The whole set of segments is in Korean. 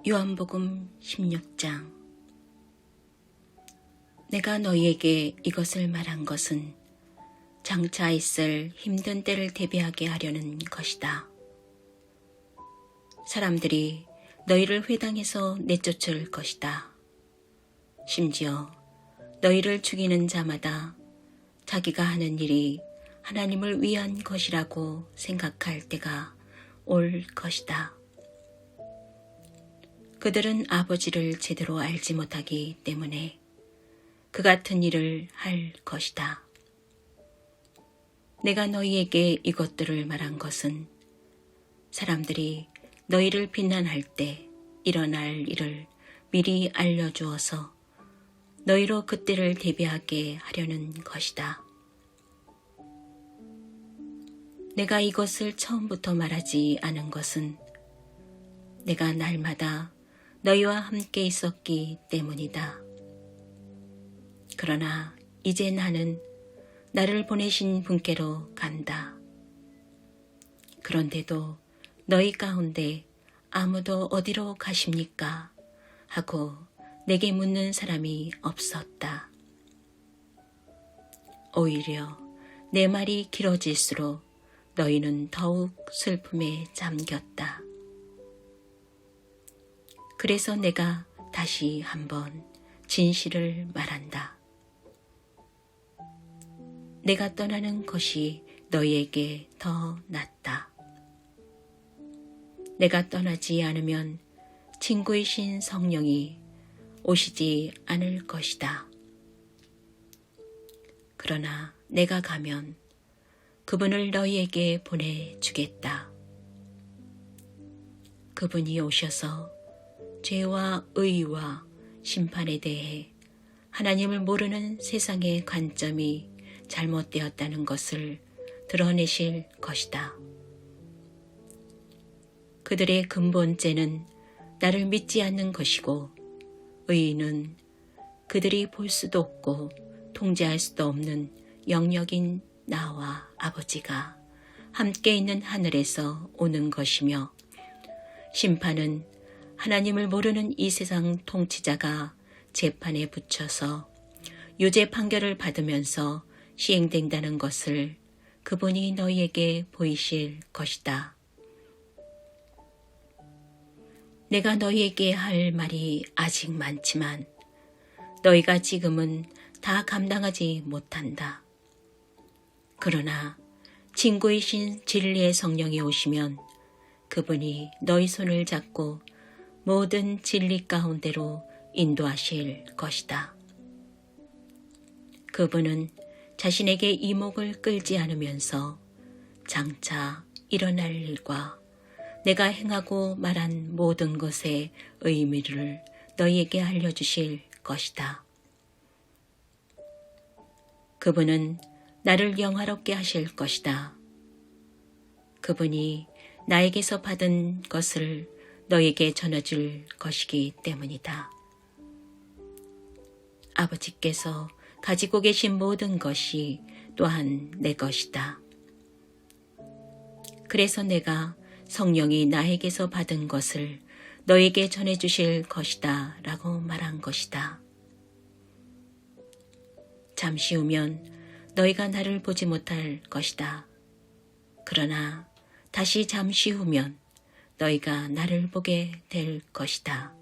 요한복음 16장. 내가 너희에게 이것을 말한 것은 장차 있을 힘든 때를 대비하게 하려는 것이다. 사람들이 너희를 회당에서 내쫓을 것이다. 심지어 너희를 죽이는 자마다 자기가 하는 일이 하나님을 위한 것이라고 생각할 때가 올 것이다. 그들은 아버지를 제대로 알지 못하기 때문에 그 같은 일을 할 것이다. 내가 너희에게 이것들을 말한 것은 사람들이 너희를 비난할 때 일어날 일을 미리 알려주어서 너희로 그때를 대비하게 하려는 것이다. 내가 이것을 처음부터 말하지 않은 것은 내가 날마다 너희와 함께 있었기 때문이다. 그러나 이제 나는 나를 보내신 분께로 간다. 그런데도 너희 가운데 아무도 어디로 가십니까? 하고 내게 묻는 사람이 없었다. 오히려 내 말이 길어질수록 너희는 더욱 슬픔에 잠겼다. 그래서 내가 다시 한번 진실을 말한다. 내가 떠나는 것이 너희에게 더 낫다. 내가 떠나지 않으면 친구이신 성령이 오시지 않을 것이다. 그러나 내가 가면 그분을 너희에게 보내주겠다. 그분이 오셔서 죄와 의와 심판에 대해 하나님을 모르는 세상의 관점이 잘못되었다는 것을 드러내실 것이다. 그들의 근본죄는 나를 믿지 않는 것이고 의는 그들이 볼 수도 없고 통제할 수도 없는 영역인 나와 아버지가 함께 있는 하늘에서 오는 것이며 심판은 하나님을 모르는 이 세상 통치자가 재판에 붙여서 유죄 판결을 받으면서 시행된다는 것을 그분이 너희에게 보이실 것이다. 내가 너희에게 할 말이 아직 많지만 너희가 지금은 다 감당하지 못한다. 그러나 친구이신 진리의 성령이 오시면 그분이 너희 손을 잡고 모든 진리 가운데로 인도하실 것이다. 그분은 자신에게 이목을 끌지 않으면서 장차 일어날 일과 내가 행하고 말한 모든 것의 의미를 너희에게 알려주실 것이다. 그분은 나를 영화롭게 하실 것이다. 그분이 나에게서 받은 것을 너에게 전해줄 것이기 때문이다. 아버지께서 가지고 계신 모든 것이 또한 내 것이다. 그래서 내가 성령이 나에게서 받은 것을 너에게 전해주실 것이다 라고 말한 것이다. 잠시 후면 너희가 나를 보지 못할 것이다. 그러나 다시 잠시 후면 너희가 나를 보게 될 것이다.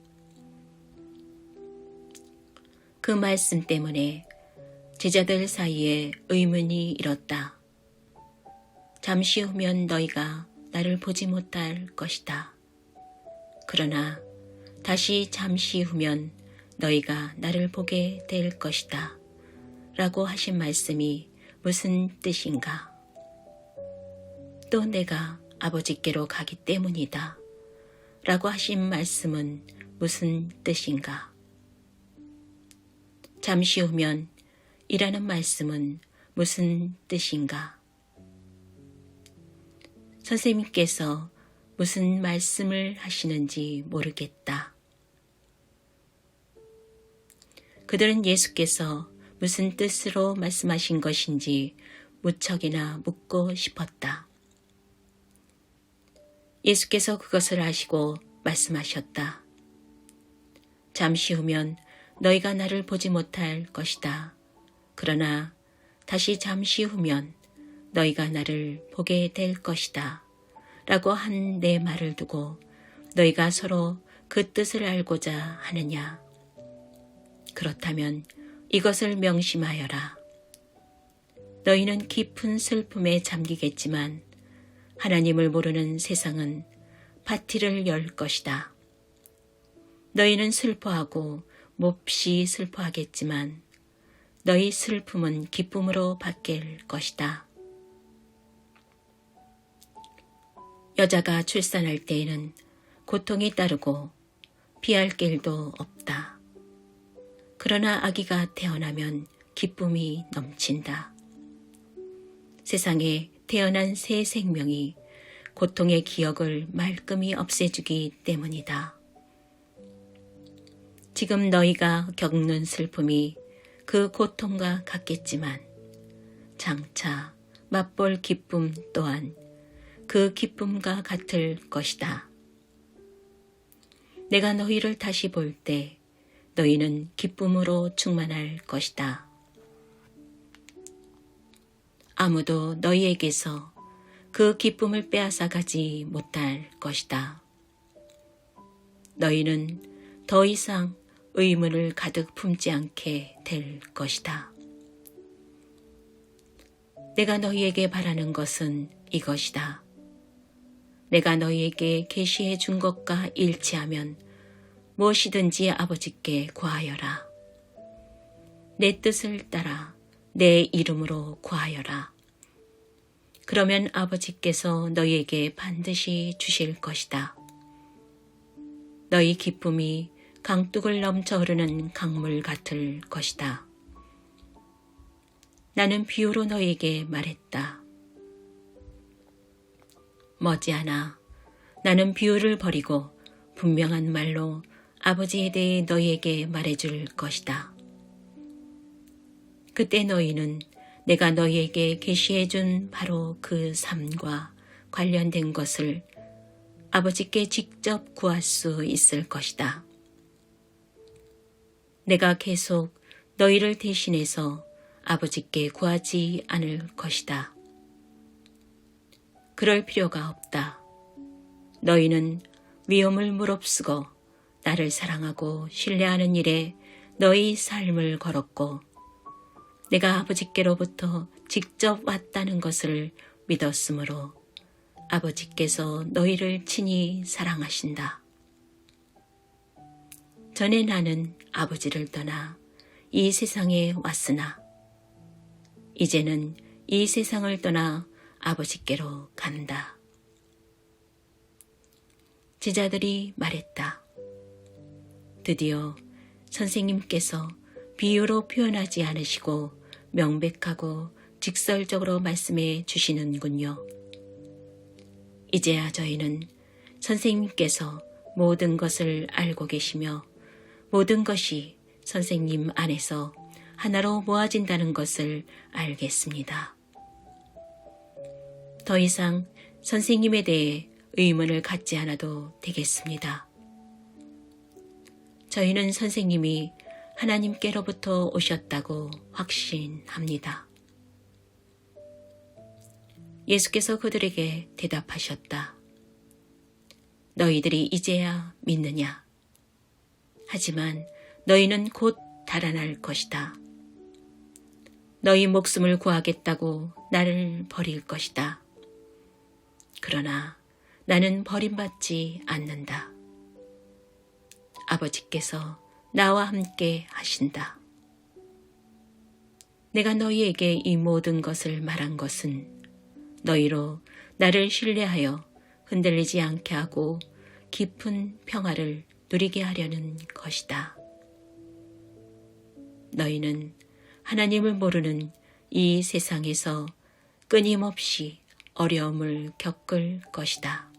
그 말씀 때문에 제자들 사이에 의문이 일었다. 잠시 후면 너희가 나를 보지 못할 것이다. 그러나 다시 잠시 후면 너희가 나를 보게 될 것이다. 라고 하신 말씀이 무슨 뜻인가? 또 내가 아버지께로 가기 때문이다. 라고 하신 말씀은 무슨 뜻인가? 잠시 후면 이라는 말씀은 무슨 뜻인가? 선생님께서 무슨 말씀을 하시는지 모르겠다. 그들은 예수께서 무슨 뜻으로 말씀하신 것인지 무척이나 묻고 싶었다. 예수께서 그것을 아시고 말씀하셨다. 잠시 후면 너희가 나를 보지 못할 것이다. 그러나 다시 잠시 후면 너희가 나를 보게 될 것이다. 라고 한 내 말을 두고 너희가 서로 그 뜻을 알고자 하느냐. 그렇다면 이것을 명심하여라. 너희는 깊은 슬픔에 잠기겠지만 하나님을 모르는 세상은 파티를 열 것이다. 너희는 슬퍼하고 몹시 슬퍼하겠지만 너희 슬픔은 기쁨으로 바뀔 것이다. 여자가 출산할 때에는 고통이 따르고 피할 길도 없다. 그러나 아기가 태어나면 기쁨이 넘친다. 세상에 태어난 새 생명이 고통의 기억을 말끔히 없애주기 때문이다. 지금 너희가 겪는 슬픔이 그 고통과 같겠지만 장차 맛볼 기쁨 또한 그 기쁨과 같을 것이다. 내가 너희를 다시 볼 때 너희는 기쁨으로 충만할 것이다. 아무도 너희에게서 그 기쁨을 빼앗아 가지 못할 것이다. 너희는 더 이상 의문을 가득 품지 않게 될 것이다. 내가 너희에게 바라는 것은 이것이다. 내가 너희에게 계시해 준 것과 일치하면 무엇이든지 아버지께 구하여라. 내 뜻을 따라 내 이름으로 구하여라. 그러면 아버지께서 너희에게 반드시 주실 것이다. 너희 기쁨이 강둑을 넘쳐 흐르는 강물 같을 것이다. 나는 비유로 너희에게 말했다. 머지않아 나는 비유를 버리고 분명한 말로 아버지에 대해 너희에게 말해줄 것이다. 그때 너희는 내가 너희에게 계시해준 바로 그 삶과 관련된 것을 아버지께 직접 구할 수 있을 것이다. 내가 계속 너희를 대신해서 아버지께 구하지 않을 것이다. 그럴 필요가 없다. 너희는 위험을 무릅쓰고 나를 사랑하고 신뢰하는 일에 너희 삶을 걸었고 내가 아버지께로부터 직접 왔다는 것을 믿었으므로 아버지께서 너희를 친히 사랑하신다. 전에 나는 아버지를 떠나 이 세상에 왔으나 이제는 이 세상을 떠나 아버지께로 간다. 제자들이 말했다. 드디어 선생님께서 비유로 표현하지 않으시고 명백하고 직설적으로 말씀해 주시는군요. 이제야 저희는 선생님께서 모든 것을 알고 계시며 모든 것이 선생님 안에서 하나로 모아진다는 것을 알겠습니다. 더 이상 선생님에 대해 의문을 갖지 않아도 되겠습니다. 저희는 선생님이 하나님께로부터 오셨다고 확신합니다. 예수께서 그들에게 대답하셨다. 너희들이 이제야 믿느냐? 하지만 너희는 곧 달아날 것이다. 너희 목숨을 구하겠다고 나를 버릴 것이다. 그러나 나는 버림받지 않는다. 아버지께서 나와 함께 하신다. 내가 너희에게 이 모든 것을 말한 것은 너희로 나를 신뢰하여 흔들리지 않게 하고 깊은 평화를 누리게 하려는 것이다. 너희는 하나님을 모르는 이 세상에서 끊임없이 어려움을 겪을 것이다.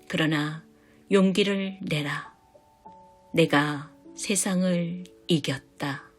그러나 용기를 내라. 내가 세상을 이겼다.